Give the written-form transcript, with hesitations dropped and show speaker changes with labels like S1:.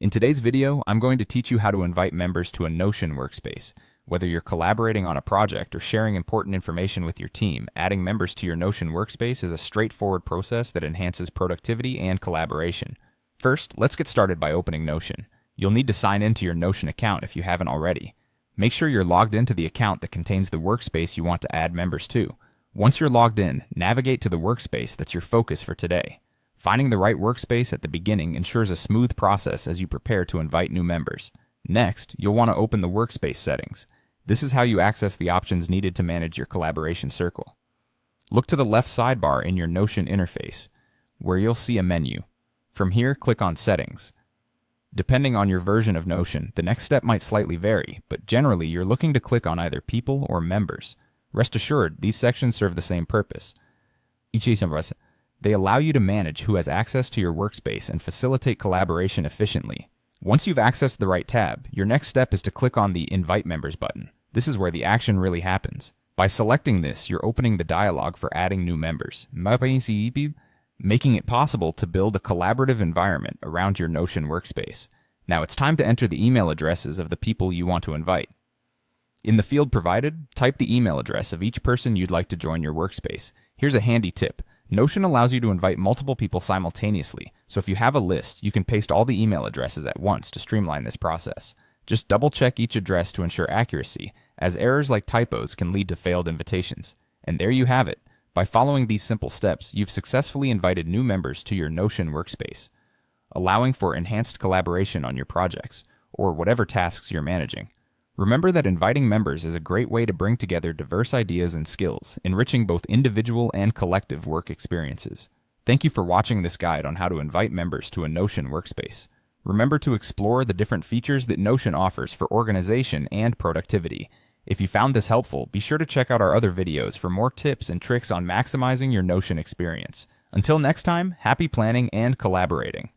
S1: In today's video, I'm going to teach you how to invite members to a Notion workspace. Whether you're collaborating on a project or sharing important information with your team, adding members to your Notion workspace is a straightforward process that enhances productivity and collaboration. First, let's get started by opening Notion. You'll need to sign into your Notion account if you haven't already. Make sure you're logged into the account that contains the workspace you want to add members to. Once you're logged in, navigate to the workspace that's your focus for today. Finding the right workspace at the beginning ensures a smooth process as you prepare to invite new members. Next, you'll want to open the workspace settings. This is how you access the options needed to manage your collaboration circle. Look to the left sidebar in your Notion interface, where you'll see a menu. From here, click on Settings. Depending on your version of Notion, the next step might slightly vary, but generally you're looking to click on either People or Members. Rest assured, these sections serve the same purpose. They allow you to manage who has access to your workspace and facilitate collaboration efficiently. Once you've accessed the right tab, your next step is to click on the Invite Members button. This is where the action really happens. By selecting this, you're opening the dialog for adding new members, making it possible to build a collaborative environment around your Notion workspace. Now it's time to enter the email addresses of the people you want to invite. In the field provided, type the email address of each person you'd like to join your workspace. Here's a handy tip. Notion allows you to invite multiple people simultaneously, so if you have a list, you can paste all the email addresses at once to streamline this process. Just double-check each address to ensure accuracy, as errors like typos can lead to failed invitations. And there you have it. By following these simple steps, you've successfully invited new members to your Notion workspace, allowing for enhanced collaboration on your projects, or whatever tasks you're managing. Remember that inviting members is a great way to bring together diverse ideas and skills, enriching both individual and collective work experiences. Thank you for watching this guide on how to invite members to a Notion workspace. Remember to explore the different features that Notion offers for organization and productivity. If you found this helpful, be sure to check out our other videos for more tips and tricks on maximizing your Notion experience. Until next time, happy planning and collaborating.